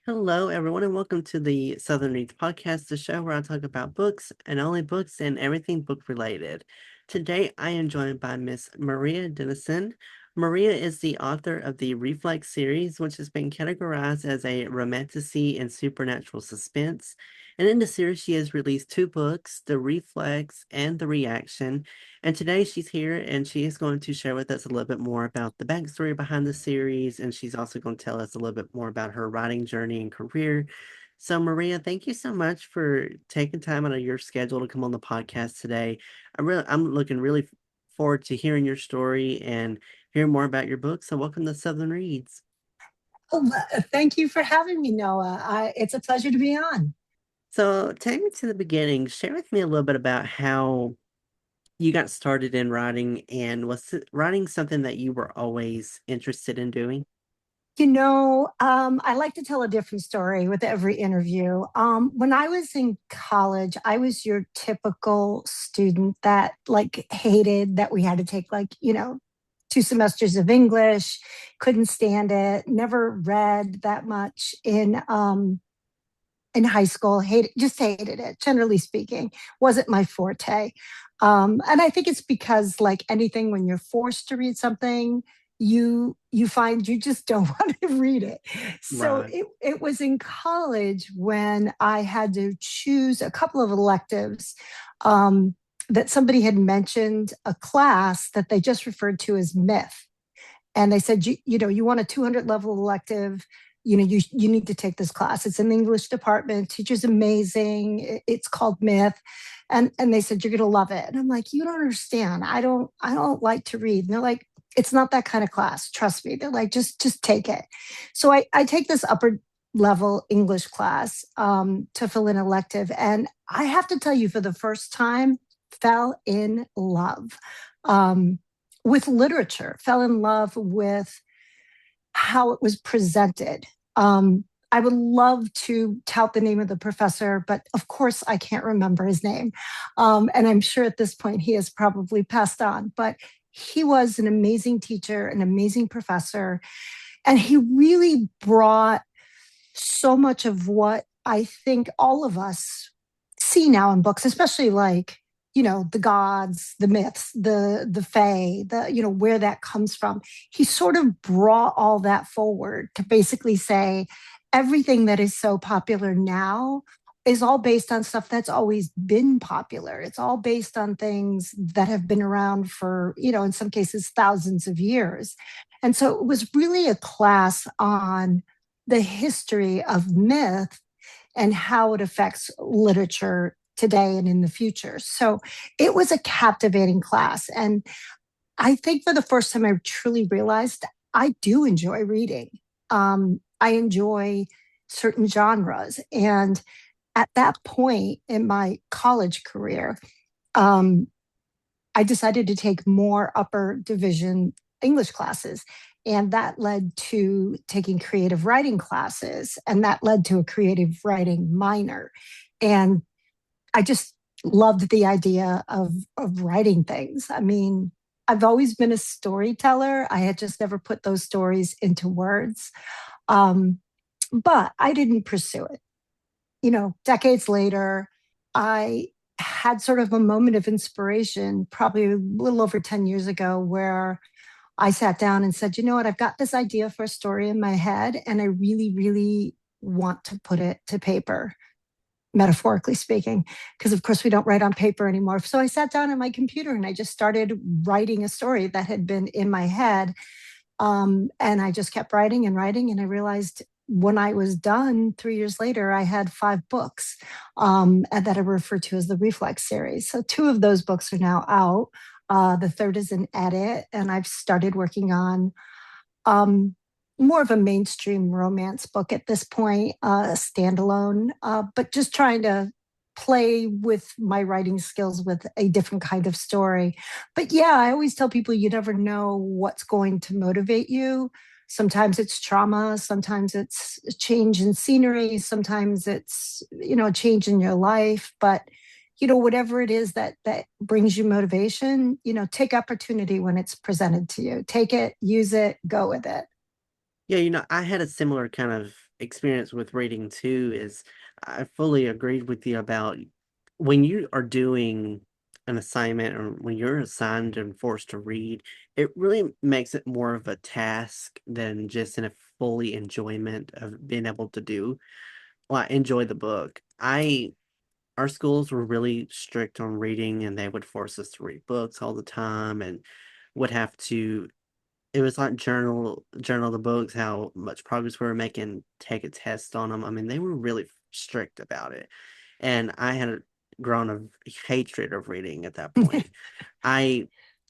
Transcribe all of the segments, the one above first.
Hello, everyone, and welcome to the Southern Reads Podcast, the show where I talk about books and only books and everything book related. Today, I am joined by Miss Maria Denison. Maria is the author of the Reflex Series, which has been categorized as a romantasy and supernatural suspense. And in the series, she has released two books, The Reflex and The Reaction. And today she's here and she is going to share with us a little bit more about the backstory behind the series. And she's also going to tell us a little bit more about her writing journey and career. So, Maria, thank you so much for taking time out of your schedule to come on the podcast today. I'm looking really forward to hearing your story and hearing more about your book. So, welcome to Southern Reads. Thank you for having me, Noah. It's a pleasure to be on. So, take me to the beginning. Share with me a little bit about how you got started in writing, and was writing something that you were always interested in doing? I like to tell a different story with every interview. When I was in college, I was your typical student that hated that we had to take 2 semesters of English, couldn't stand it, never read that much in high school, just hated it, generally speaking, wasn't my forte. And I think it's because, like anything, when you're forced to read something, you find you just don't want to read it. So Right. it was in college when I had to choose a couple of electives, that somebody had mentioned a class that they just referred to as myth. And they said, you want a 200 level elective, you need to take this class. It's in the English department. Teacher's amazing. It's called Myth. And they said, you're going to love it. And I'm like, you don't understand. I don't like to read. And they're like, it's not that kind of class. Trust me. They're like, just take it. So I take this upper level English class, to fill in elective. And I have to tell you, for the first time, fell in love. With literature, fell in love with how it was presented. I would love to tout the name of the professor, but of course I can't remember his name. And I'm sure at this point he has probably passed on, but he was an amazing teacher, an amazing professor. And he really brought so much of what I think all of us see now in books, especially the gods, the myths, the fae, where that comes from. He sort of brought all that forward to basically say everything that is so popular now is all based on stuff that's always been popular. It's all based on things that have been around for, in some cases, thousands of years. And so it was really a class on the history of myth and how it affects literature today and in the future. So it was a captivating class. And I think for the first time, I truly realized I do enjoy reading. I enjoy certain genres. And at that point in my college career, um, I decided to take more upper division English classes. And that led to taking creative writing classes. And that led to a creative writing minor. And I just loved the idea of writing things. I mean, I've always been a storyteller. I had just never put those stories into words. Um, but I didn't pursue it. Decades later, I had sort of a moment of inspiration, probably a little over 10 years ago, where I sat down and said, you know what, I've got this idea for a story in my head, and I really, really want to put it to paper, metaphorically speaking, because of course we don't write on paper anymore. So I sat down at my computer and I just started writing a story that had been in my head. And I just kept writing and writing. And I realized when I was done 3 years later, I had 5 books, and that I refer to as the Reflex series. So 2 of those books are now out. The third is an edit, and I've started working on um, more of a mainstream romance book at this point, standalone, but just trying to play with my writing skills with a different kind of story. But yeah, I always tell people you never know what's going to motivate you. Sometimes it's trauma, sometimes it's a change in scenery, sometimes it's, a change in your life. But whatever it is that brings you motivation, take opportunity when it's presented to you. Take it, use it, go with it. Yeah, I had a similar kind of experience with reading too is I fully agreed with you about when you are doing an assignment or when you're assigned and forced to read, it really makes it more of a task than just in a fully enjoyment of being able to do. Well, I enjoy the book. I Our schools were really strict on reading and they would force us to read books all the time and would have to it was like journal the books, how much progress we were making, take a test on them. I mean, they were really strict about it. And I had grown a hatred of reading at that point. I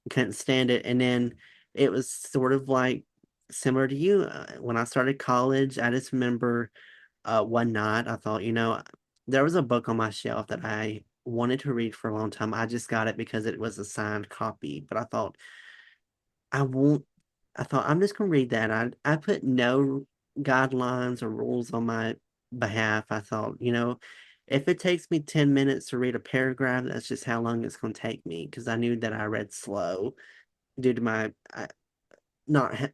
couldn't stand it. And then it was sort of like similar to you. When I started college, I just remember one night I thought, there was a book on my shelf that I wanted to read for a long time. I just got it because it was a signed copy, but I won't. I thought I'm just gonna read that. I put no guidelines or rules on my behalf. I thought, if it takes me 10 minutes to read a paragraph, that's just how long it's gonna take me because I knew that I read slow due to my not ha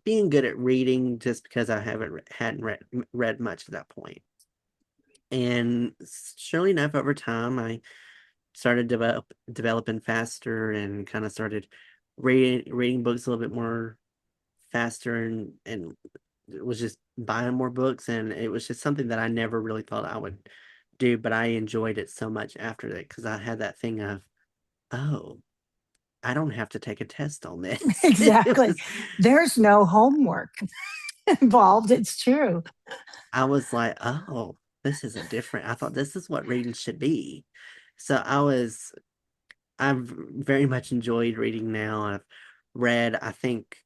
being good at reading just because I hadn't read much at that point. And surely enough, over time, I started developing faster and kind of started reading books a little bit more faster and was just buying more books and it was just something that I never really thought I would do, but I enjoyed it so much after that because I had that thing of, oh, I don't have to take a test on this. It Exactly. was There's no homework involved. It's true. I was like, oh, this is a different I thought this is what reading should be. So I've very much enjoyed reading now. I've read, I think,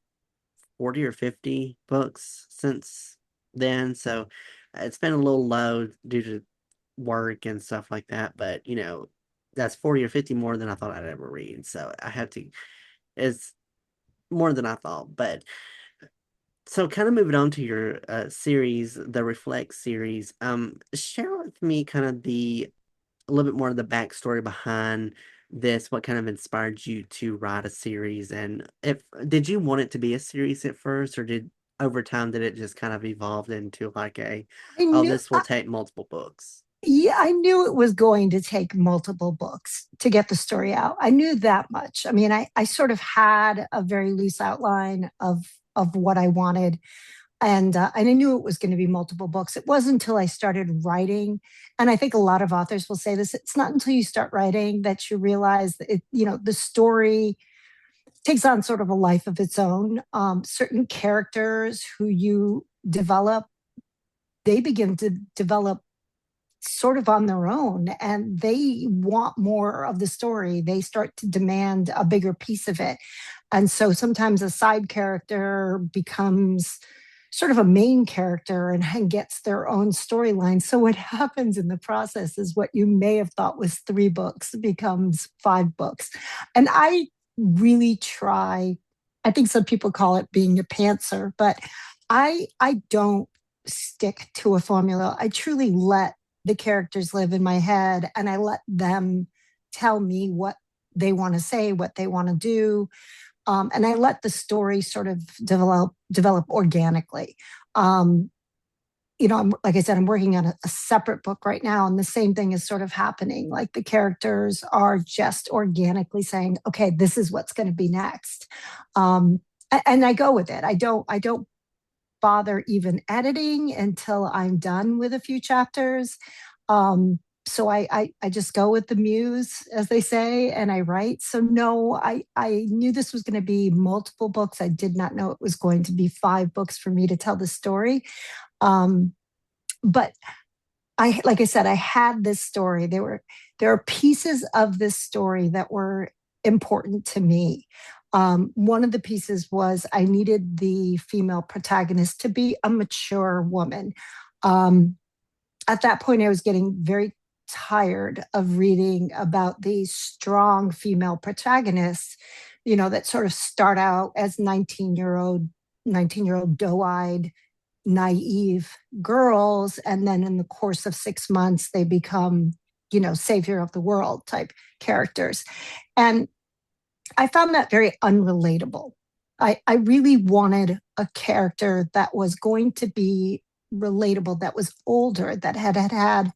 40 or 50 books since then. So it's been a little low due to work and stuff like that. But, that's 40 or 50 more than I thought I'd ever read. So it's more than I thought. But so kind of moving on to your series, the Reflex series, share with me kind of a little bit more of the backstory behind this, what kind of inspired you to write a series, and if did you want it to be a series at first, or did over time did it just kind of evolve into like I oh, knew, this will take multiple books? yeah, I knew it was going to take multiple books to get the story out. I knew that much. I mean, I sort of had a very loose outline of what I wanted, and I knew it was going to be multiple books. It wasn't until I started writing, and I think a lot of authors will say this. It's not until you start writing that you realize that the story takes on sort of a life of its own. Certain characters who you develop, they begin to develop sort of on their own and they want more of the story. They start to demand a bigger piece of it. And so sometimes a side character becomes sort of a main character and gets their own storyline. So what happens in the process is what you may have thought was 3 books becomes 5 books. And I really try, I think some people call it being a pantser, but I don't stick to a formula. I truly let the characters live in my head and I let them tell me what they want to say, what they want to do. And I let the story sort of develop organically. Um, like I said, I'm working on a separate book right now, and the same thing is sort of happening. Like the characters are just organically saying, "Okay, this is what's going to be next," and I go with it. I don't bother even editing until I'm done with a few chapters. So I just go with the muse, as they say, and I write. So no, I knew this was going to be multiple books. I did not know it was going to be 5 books for me to tell the story. Um, but like I said, I had this story. There are pieces of this story that were important to me. One of the pieces was I needed the female protagonist to be a mature woman. Um, at that point, I was getting very tired of reading about these strong female protagonists, that sort of start out as 19-year old doe-eyed, naive girls, and then in the course of 6 months, they become, savior of the world type characters. And I found that very unrelatable. I really wanted a character that was going to be relatable, that was older, that had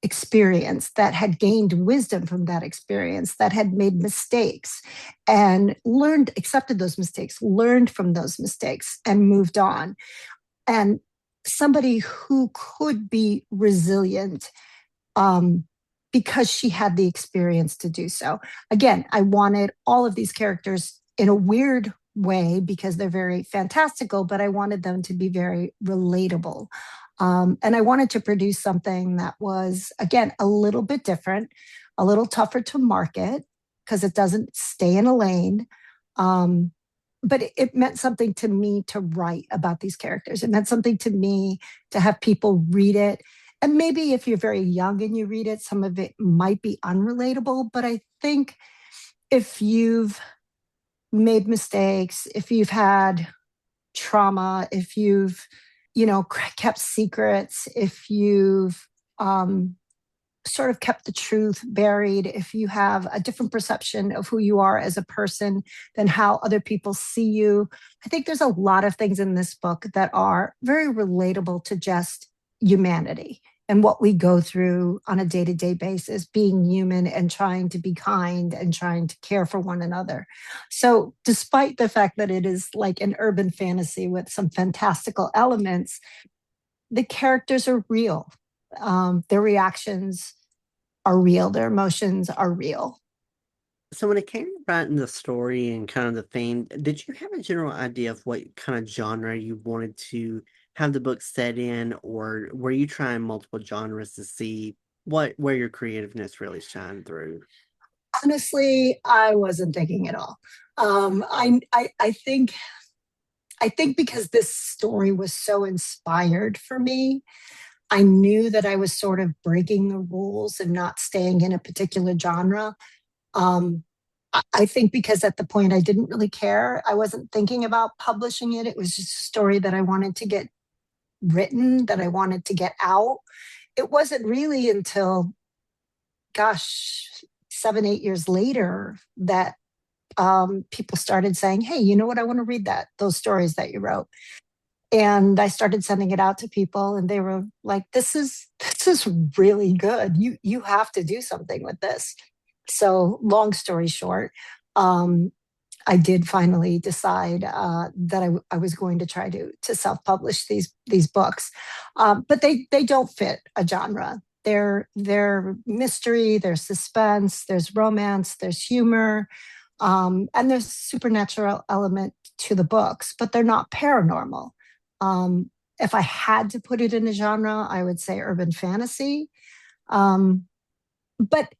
experience, that had gained wisdom from that experience, that had made mistakes and learned, accepted those mistakes, learned from those mistakes, and moved on. And somebody who could be resilient, um, because she had the experience to do so. Again, I wanted all of these characters in a weird way because they're very fantastical, but I wanted them to be very relatable. And I wanted to produce something that was, again, a little bit different, a little tougher to market because it doesn't stay in a lane. Um, but it meant something to me to write about these characters. It meant something to me to have people read it. And maybe if you're very young and you read it, some of it might be unrelatable. But I think if you've made mistakes, if you've had trauma, if you've, kept secrets, if you've sort of kept the truth buried, if you have a different perception of who you are as a person than how other people see you, I think there's a lot of things in this book that are very relatable to just humanity and what we go through on a day-to-day basis, being human and trying to be kind and trying to care for one another. So despite the fact that it is like an urban fantasy with some fantastical elements, the characters are real. Their reactions are real. Their emotions are real. So when it came to writing the story and kind of the theme, did you have a general idea of what kind of genre you wanted to have the book set in, or were you trying multiple genres to see where your creativeness really shined through? Honestly, I wasn't thinking at all. I think because this story was so inspired for me, I knew that I was sort of breaking the rules and not staying in a particular genre. Um, I think because at the point I didn't really care. I wasn't thinking about publishing it. It was just a story that I wanted to get written, that I wanted to get out. It wasn't really until, gosh, 7, 8 years later that people started saying, "Hey, you know what? I want to read those stories that you wrote." And I started sending it out to people, and they were like, "This is really good. You have to do something with this." So, long story short, um, I did finally decide that I was going to try to self publish these books, but they don't fit a genre. They're mystery, there's suspense, there's romance, there's humor, and there's supernatural element to the books, but they're not paranormal. Um, if I had to put it in a genre, I would say urban fantasy. Um, but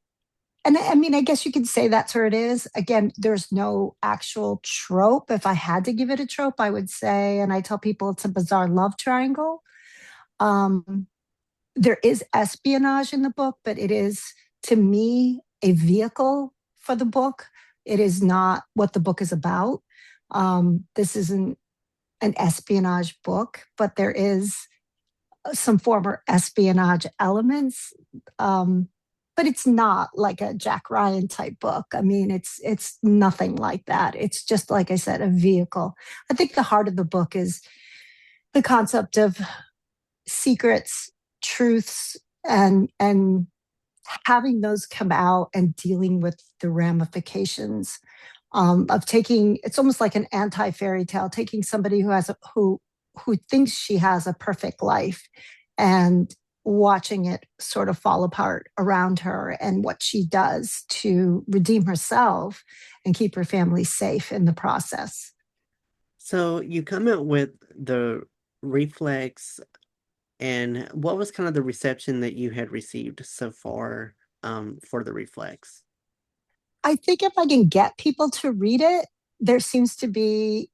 and I mean, I guess you could say that's where it is. Again, there's no actual trope. If I had to give it a trope, I would say, and I tell people it's a bizarre love triangle. Um, there is espionage in the book, but it is, to me, a vehicle for the book. It is not what the book is about. This isn't an espionage book, but there is some former espionage elements. Um, but it's not like a Jack Ryan type book. I mean, it's nothing like that. It's just, like I said, a vehicle. I think the heart of the book is the concept of secrets, truths, and having those come out and dealing with the ramifications of taking. It's almost like an anti fairy tale, taking somebody who thinks she has a perfect life and watching it sort of fall apart around her, and what she does to redeem herself and keep her family safe in the process. So you come out with the Reflex, and what was kind of the reception that you had received so far for the Reflex? I think if I can get people to read it, there seems to be,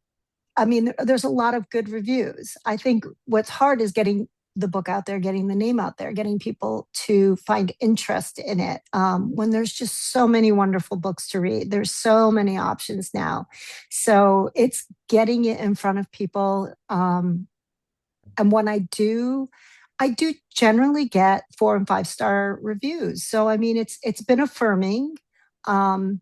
I mean, there's a lot of good reviews. I think what's hard is getting the book out there, getting the name out there, getting people to find interest in it. When there's just so many wonderful books to read, there's so many options now. So it's getting it in front of people. And when I do generally get 4 and 5 star reviews. So I mean, it's been affirming. Um,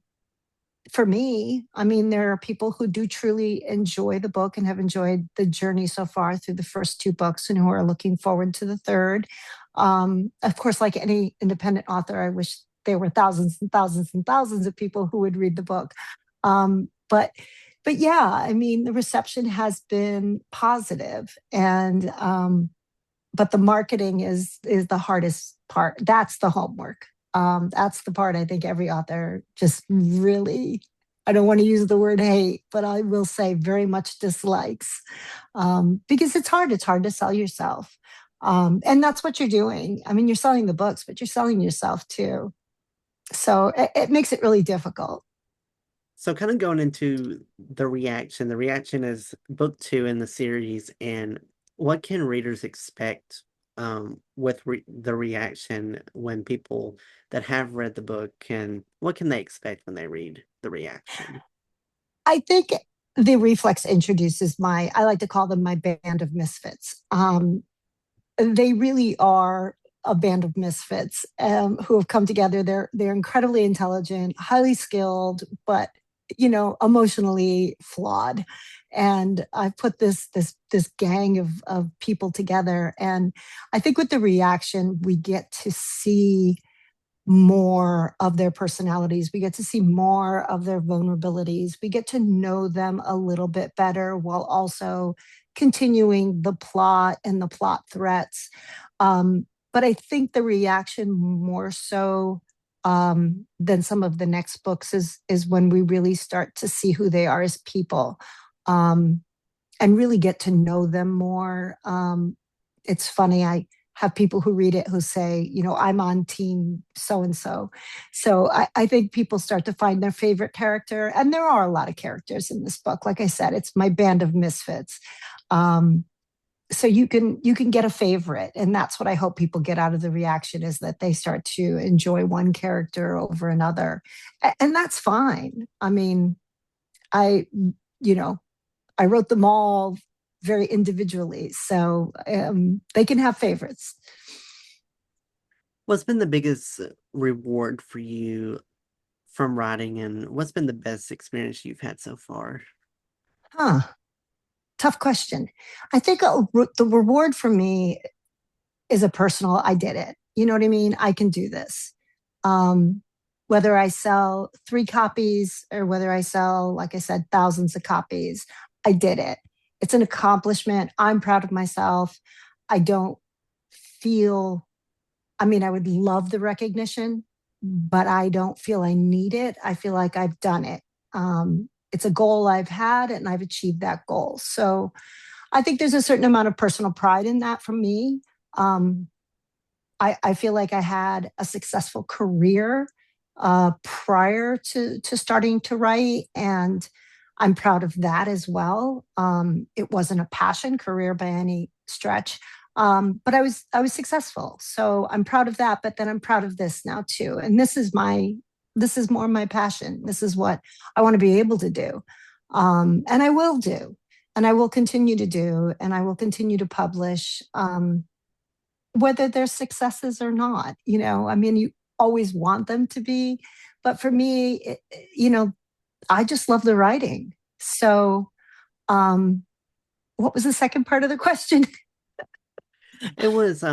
for me, I mean, there are people who do truly enjoy the book and have enjoyed the journey so far through the first two books and who are looking forward to the third. Of course, like any independent author, I wish there were thousands and thousands and thousands of people who would read the book. But yeah, I mean, the reception has been positive, and but the marketing is the hardest part. That's the homework. That's the part I think every author just really, I don't want to use the word hate, but I will say very much dislikes, because it's hard. It's hard to sell yourself. And that's what you're doing. I mean, you're selling the books, but you're selling yourself too. So it makes it really difficult. So, kind of going into the reaction is book two in the series, and what can readers expect with the reaction when people that have read the book what can they expect when they read the reaction? I think the Reflex introduces I like to call them my band of misfits. They really are a band of misfits, who have come together. They're incredibly intelligent, highly skilled, but emotionally flawed. And I've put this gang of people together, and I think with the reaction, we get to see more of their personalities. We get to see more of their vulnerabilities. We get to know them a little bit better while also continuing the plot and the plot threats. But I think the reaction more so, than some of the next books is when we really start to see who they are as people, um, and really get to know them more. It's funny. I have people who read it who say, I'm on team so and so. So I think people start to find their favorite character. And there are a lot of characters in this book. Like I said, it's my band of misfits. Um, so you can get a favorite, and that's what I hope people get out of the reaction, is that they start to enjoy one character over another. And that's fine. I mean, I you know I wrote them all very individually, so they can have favorites. What's been the biggest reward for you from writing, and what's been the best experience you've had so far? Huh. Tough question. I think the reward for me is a personal, I did it. You know what I mean? I can do this. Um, Whether I sell three copies or whether I sell, like I said, thousands of copies, I did it. It's an accomplishment. I'm proud of myself. I don't feel, I mean, I would love the recognition, but I don't feel I need it. I feel like I've done it. It's a goal I've had, and I've achieved that goal. So I think there's a certain amount of personal pride in that for me. Um, I feel like I had a successful career prior to starting to write, and I'm proud of that as well. It wasn't a passion career by any stretch, but I was successful, so I'm proud of that. But then I'm proud of this now too, and this is more my passion. This is what I want to be able to do, and I will do, and I will continue to do, and I will continue to publish. Whether they're successes or not. I mean, you always want them to be, but for me, I just love the writing. So, um, what was the second part of the question? It was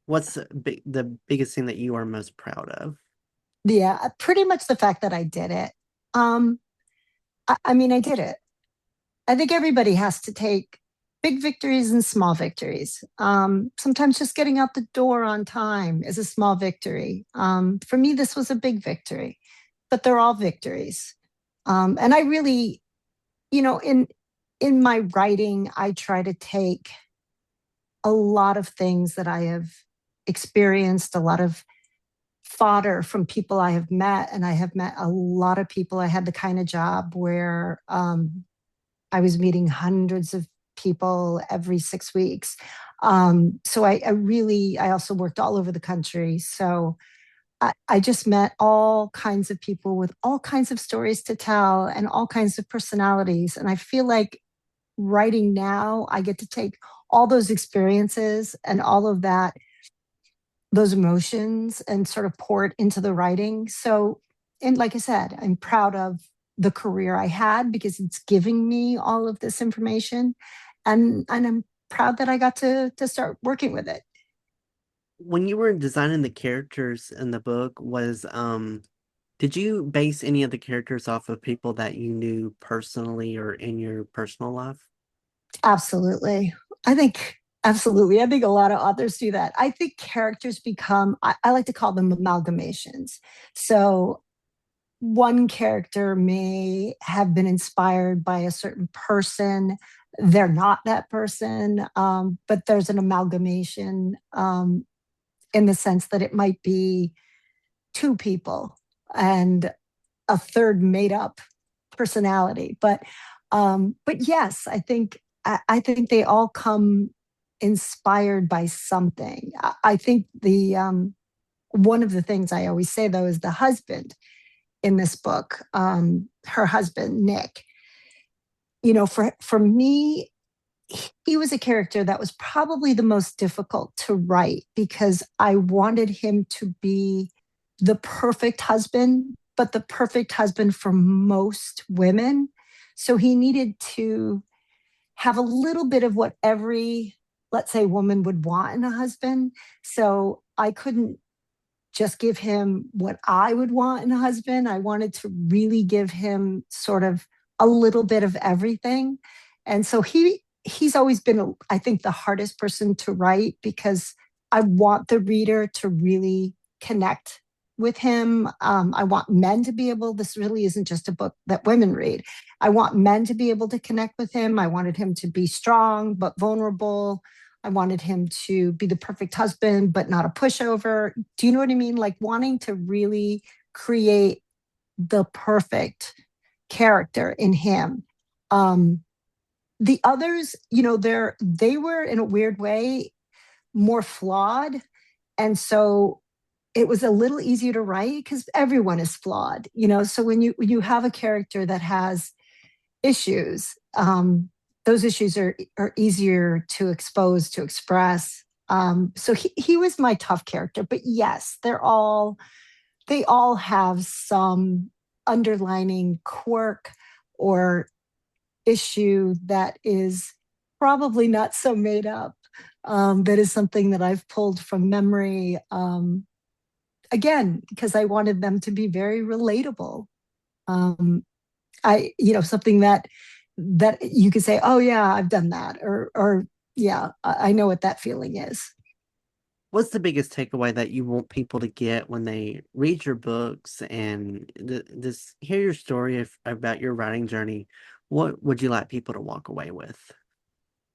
what's the biggest thing that you are most proud of? Yeah, pretty much the fact that I did it. Um, I mean, I did it. I think everybody has to take big victories and small victories. Sometimes just getting out the door on time is a small victory. For me, this was a big victory, but they're all victories. And I really, in my writing, I try to take a lot of things that I have experienced, a lot of fodder from people I have met, and I have met a lot of people. I had the kind of job where I was meeting hundreds of people every 6 weeks. So I also worked all over the country. So I just met all kinds of people with all kinds of stories to tell and all kinds of personalities. And I feel like writing now, I get to take all those experiences and all of that, those emotions, and sort of pour it into the writing. So and like I said, I'm proud of the career I had because it's giving me all of this information, and I'm proud that I got to start working with it. When you were designing the characters in the book, did you base any of the characters off of people that you knew personally or in your personal life? Absolutely. I think absolutely. I think a lot of authors do that. I think characters become, I like to call them amalgamations. So one character may have been inspired by a certain person. They're not that person, but there's an amalgamation in the sense that it might be two people and a third made up personality. But yes, I think they all come inspired by something. I think the one of the things I always say though is the husband in this book, her husband Nick. You know, for me, he was a character that was probably the most difficult to write because I wanted him to be the perfect husband, but the perfect husband for most women. So he needed to have a little bit of what every, let's say, woman would want in a husband. So I couldn't just give him what I would want in a husband. I wanted to really give him sort of a little bit of everything. And so he's always been, I think, the hardest person to write because I want the reader to really connect with him. I want men to be able, this really isn't just a book that women read. I want men to be able to connect with him. I wanted him to be strong but vulnerable. I wanted him to be the perfect husband, but not a pushover. Do you know what I mean? Like wanting to really create the perfect character in him. Um, the others, you know, they were in a weird way more flawed, and so it was a little easier to write because everyone is flawed, you know. So when you have a character that has issues, those issues are easier to expose, to express. So he was my tough character, but yes, they all have some underlining quirk or issue that is probably not so made up. That is something that I've pulled from memory. Again, because I wanted them to be very relatable. Um, you know, something that you could say, oh yeah, I've done that, or yeah, I know what that feeling is. What's the biggest takeaway that you want people to get when they read your books and this hear your story about your writing journey? What would you like people to walk away with?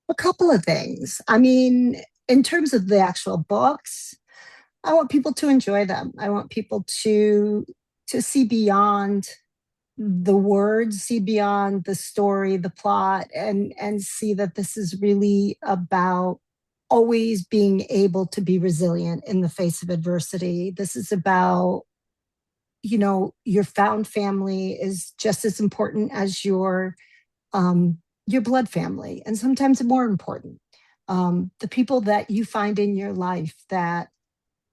A couple of things. I mean, in terms of the actual books, I want people to enjoy them. I want people to see beyond the words, see beyond the story, the plot, and see that this is really about always being able to be resilient in the face of adversity. This is about, you know, your found family is just as important as your blood family, and sometimes more important. The people that you find in your life that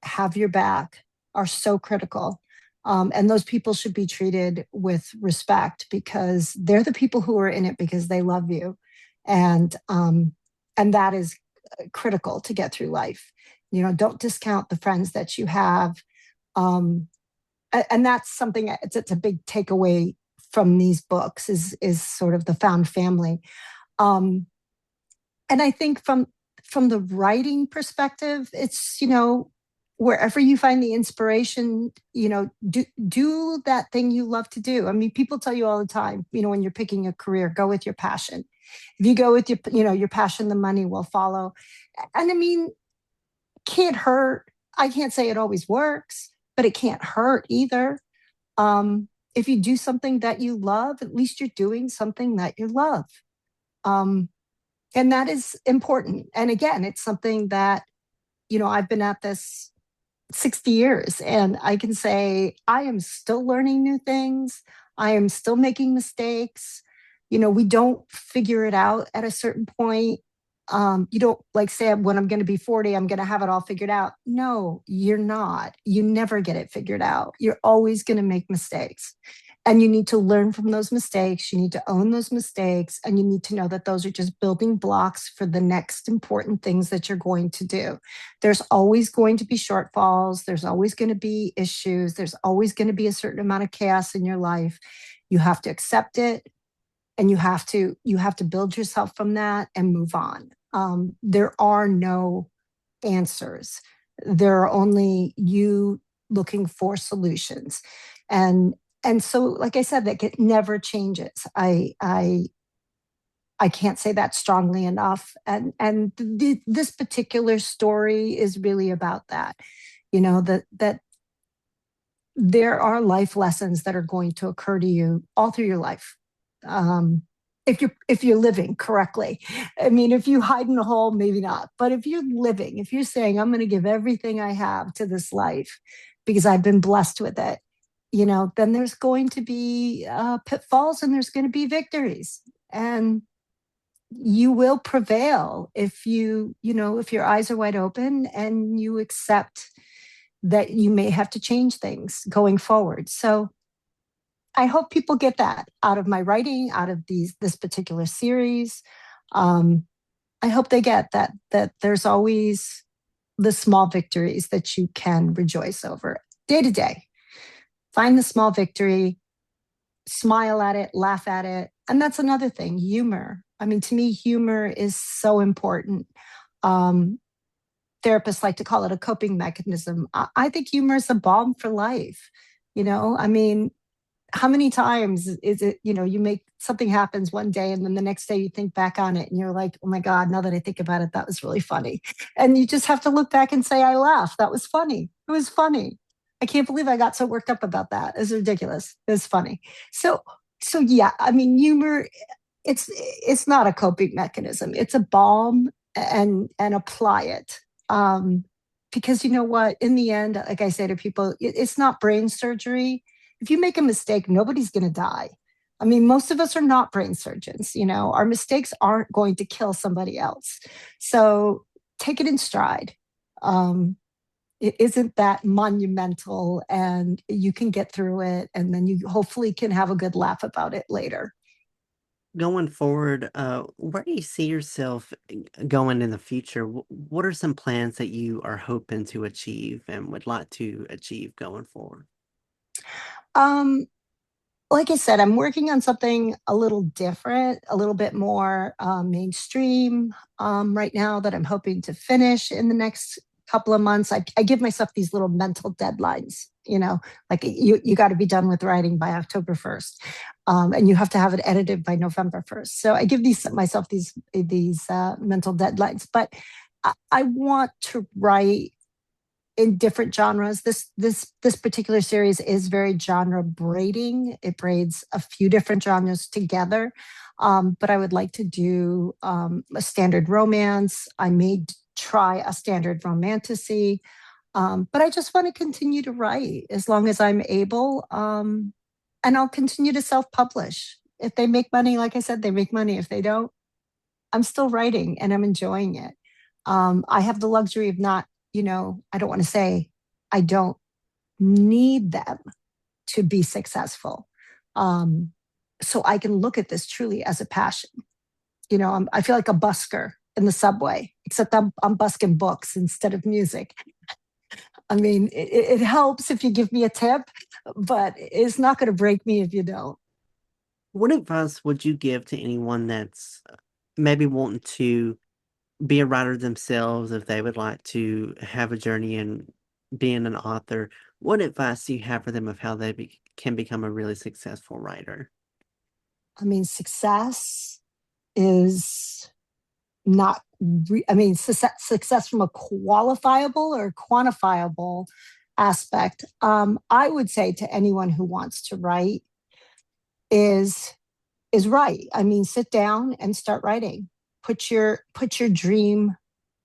have your back are so critical. And those people should be treated with respect because they're the people who are in it because they love you. And and that is critical to get through life. You know, don't discount the friends that you have. Um, and that's something, it's a big takeaway from these books is sort of the found family. Um, and I think from the writing perspective, it's, you know, wherever you find the inspiration, you know, do that thing you love to do. I mean, people tell you all the time, you know, when you're picking a career, go with your passion. If you go with your, you know, your passion, the money will follow. And I mean, can't hurt. I can't say it always works, but it can't hurt either. If you do something that you love, at least you're doing something that you love. Um, and that is important. And again, it's something that, you know, I've been at this 60 years and I can say I am still learning new things. I am still making mistakes. You know, we don't figure it out at a certain point. You don't like say when I'm going to be 40, I'm going to have it all figured out. No, you're not. You never get it figured out. You're always going to make mistakes. And you need to learn from those mistakes. You need to own those mistakes. And you need to know that those are just building blocks for the next important things that you're going to do. There's always going to be shortfalls. There's always going to be issues. There's always going to be a certain amount of chaos in your life. You have to accept it, and you have to build yourself from that and move on. There are no answers. There are only you looking for solutions. And so, like I said, that it never changes. I can't say that strongly enough. And this particular story is really about that. That there are life lessons that are going to occur to you all through your life. Um, if you're living correctly. I mean, if you hide in a hole, maybe not. But if you're living, if you're saying, I'm going to give everything I have to this life because I've been blessed with it, then there's going to be pitfalls and there's going to be victories. And you will prevail if your eyes are wide open and you accept that you may have to change things going forward. So I hope people get that out of my writing, out of this particular series. Um, I hope they get that there's always the small victories that you can rejoice over day to day. Find the small victory, smile at it, laugh at it. And that's another thing, humor. I mean, to me, humor is so important. Um, Therapists like to call it a coping mechanism. I think humor is a balm for life. I mean, how many times is it, you make something happens one day and then the next day you think back on it and you're like, oh my God, now that I think about it, that was really funny. And you just have to look back and say, I laughed. That was funny. It was funny. I can't believe I got so worked up about that. It's ridiculous. It's funny. So yeah, I mean, humor, it's not a coping mechanism. It's a balm, and apply it. Because you know what? In the end, like I say to people, it's not brain surgery. If you make a mistake, nobody's going to die. I mean, most of us are not brain surgeons. Our mistakes aren't going to kill somebody else. So take it in stride. It isn't that monumental, and you can get through it, and then you hopefully can have a good laugh about it later. Going forward, where do you see yourself going in the future? What are some plans that you are hoping to achieve and would like to achieve going forward? Um, like I said, I'm working on something a little different, a little bit more mainstream right now that I'm hoping to finish in the next couple of months. I give myself these little mental deadlines, like you got to be done with writing by October 1st. And you have to have it edited by November 1st. So I give myself these mental deadlines, but I want to write in different genres. This particular series is very genre braiding. It braids a few different genres together. But I would like to do a standard romance. I may try a standard romantasy. But I just want to continue to write as long as I'm able. And I'll continue to self-publish. If they make money, like I said, they make money. If they don't, I'm still writing and I'm enjoying it. I have the luxury of not, I don't want to say I don't need them to be successful. Um, so I can look at this truly as a passion. I feel like a busker in the subway, except I'm busking books instead of music. I mean, it helps if you give me a tip, but it's not going to break me if you don't. What advice would you give to anyone that's maybe wanting to be a writer themselves if they would like to have a journey in being an author? What advice do you have for them of how they can become a really successful writer? I mean, success is not, success from a qualifiable or quantifiable aspect. I would say to anyone who wants to write is write. I mean, sit down and start writing. Put your dream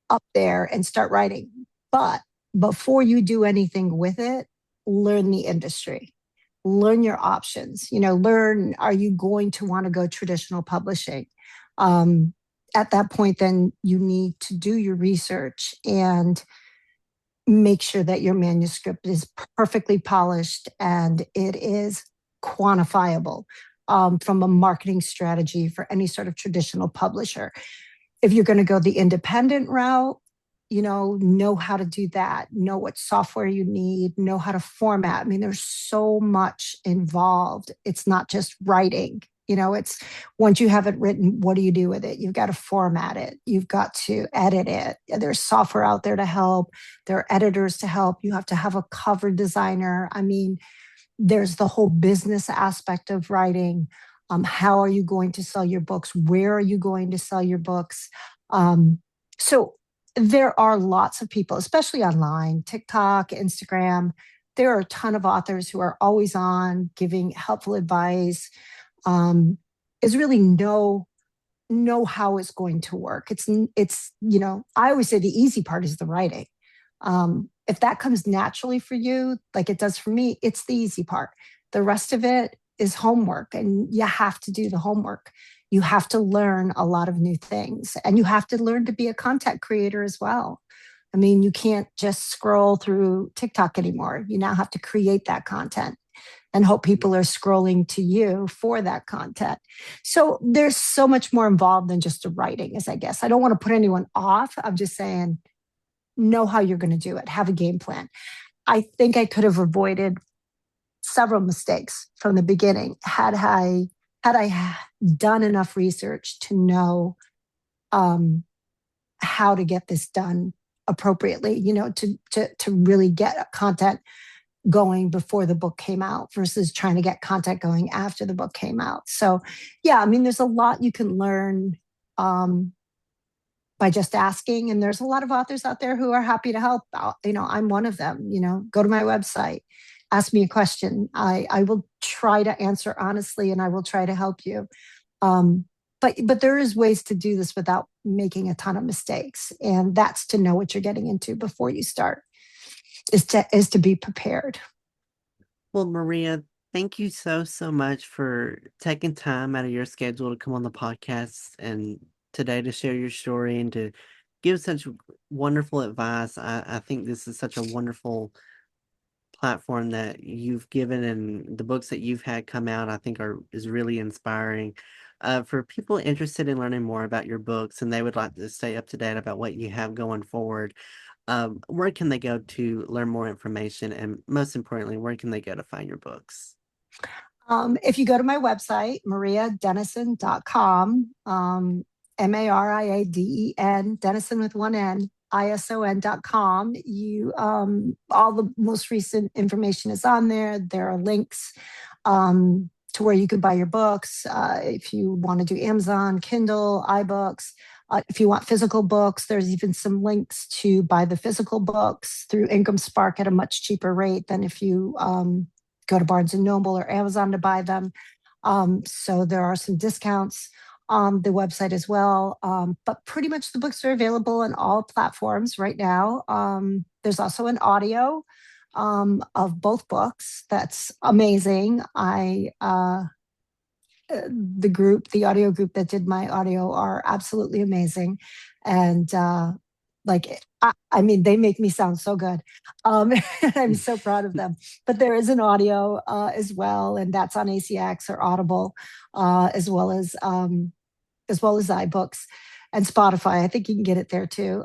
up there and start writing. But before you do anything with it, learn the industry, learn your options. Learn, are you going to want to go traditional publishing? Um, at that point, then you need to do your research and make sure that your manuscript is perfectly polished and it is quantifiable from a marketing strategy for any sort of traditional publisher. If you're going to go the independent route, know how to do that, know what software you need, know how to format. I mean, there's so much involved. It's not just writing. It's once you have it written, what do you do with it? You've got to format it. You've got to edit it. There's software out there to help. There are editors to help. You have to have a cover designer. I mean, there's the whole business aspect of writing. How are you going to sell your books? Where are you going to sell your books? So there are lots of people, especially online, TikTok, Instagram. There are a ton of authors who are always on giving helpful advice. Is really know how it's going to work. It's I always say the easy part is the writing. If that comes naturally for you, like it does for me, it's the easy part. The rest of it is homework, and you have to do the homework. You have to learn a lot of new things, and you have to learn to be a content creator as well. I mean, you can't just scroll through TikTok anymore. You now have to create that content and hope people are scrolling to you for that content. So there's so much more involved than just the writing, as I guess. I don't want to put anyone off. I'm just saying, know how you're going to do it, have a game plan. I think I could have avoided several mistakes from the beginning had I done enough research to know how to get this done appropriately, to really get content going before the book came out versus trying to get content going after the book came out. So, yeah, I mean, there's a lot you can learn by just asking. And there's a lot of authors out there who are happy to help out. I'm one of them. Go to my website, ask me a question. I will try to answer honestly, and I will try to help you. But there is ways to do this without making a ton of mistakes. And that's to know what you're getting into before you start, is to be prepared. Well, Maria, thank you so much for taking time out of your schedule to come on the podcast and today to share your story and to give such wonderful advice. I think this is such a wonderful platform that you've given, and the books that you've had come out, I think is really inspiring. For people interested in learning more about your books and they would like to stay up to date about what you have going forward, where can they go to learn more information? And most importantly, where can they go to find your books? If you go to my website, mariadenison.com, Mariaden, Denison with one N, ISON.com, all the most recent information is on there. There are links to where you can buy your books. If you want to do Amazon, Kindle, iBooks, if you want physical books, there's even some links to buy the physical books through Income Spark at a much cheaper rate than if you go to Barnes and Noble or Amazon to buy them. So there are some discounts on the website as well. But pretty much the books are available on all platforms right now. There's also an audio of both books. That's amazing. The audio group that did my audio are absolutely amazing. And I mean, they make me sound so good. I'm so proud of them. But there is an audio as well, and that's on ACX or Audible, as well as iBooks and Spotify. I think you can get it there too.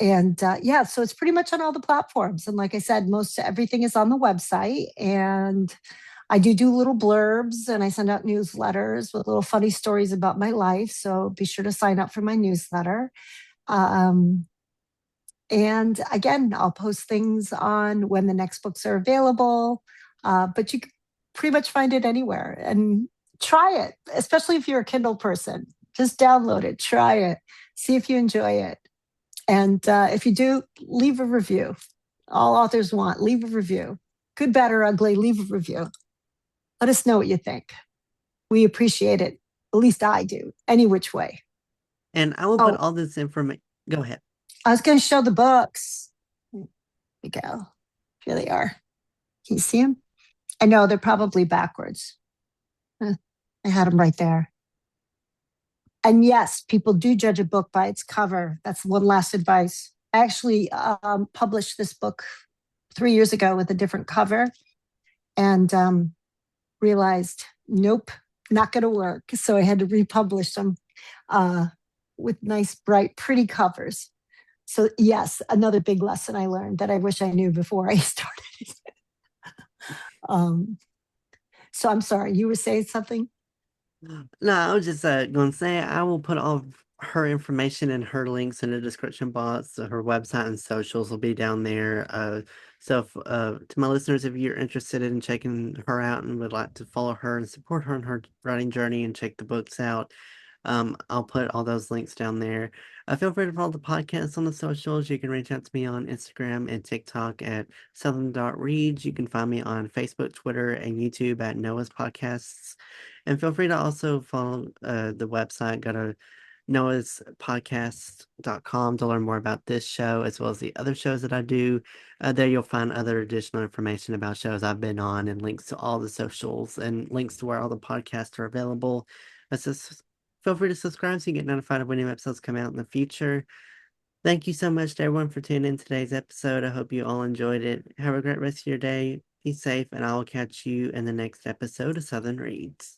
Yeah, so it's pretty much on all the platforms. And like I said, most everything is on the website. And I do little blurbs, and I send out newsletters with little funny stories about my life. So be sure to sign up for my newsletter. And again, I'll post things on when the next books are available. But you can pretty much find it anywhere, and try it, especially if you're a Kindle person. Just download it, try it, see if you enjoy it. And if you do, leave a review. All authors want, leave a review. Good, bad, or ugly, leave a review. Let us know what you think. We appreciate it. At least I do, any which way. And I will put all this information. Go ahead. I was going to show the books. Here we go. Here they are. Can you see them? I know they're probably backwards. I had them right there. And yes, people do judge a book by its cover. That's one last advice. I actually published this book 3 years ago with a different cover and realized, nope, not going to work. So I had to republish them uh, with nice, bright, pretty covers. So, yes, another big lesson I learned that I wish I knew before I started. um, so, I'm sorry, you were saying something? No, I was just gonna say I will put all of her information and her links in the description box. So her website and socials will be down there. So if, to my listeners, if you're interested in checking her out and would like to follow her and support her in her writing journey and check the books out, I'll put all those links down there. Feel free to follow the podcast on the socials. You can reach out to me on Instagram and TikTok at southern.reads. You can find me on Facebook, Twitter, and YouTube at Noah's Podcasts. And feel free to also follow the website. Go to noahspodcast.com to learn more about this show as well as the other shows that I do. There you'll find other additional information about shows I've been on and links to all the socials and links to where all the podcasts are available. Just feel free to subscribe so you get notified of when new episodes come out in the future. Thank you so much to everyone for tuning in today's episode. I hope you all enjoyed it. Have a great rest of your day. Be safe, and I will catch you in the next episode of Southern Reads.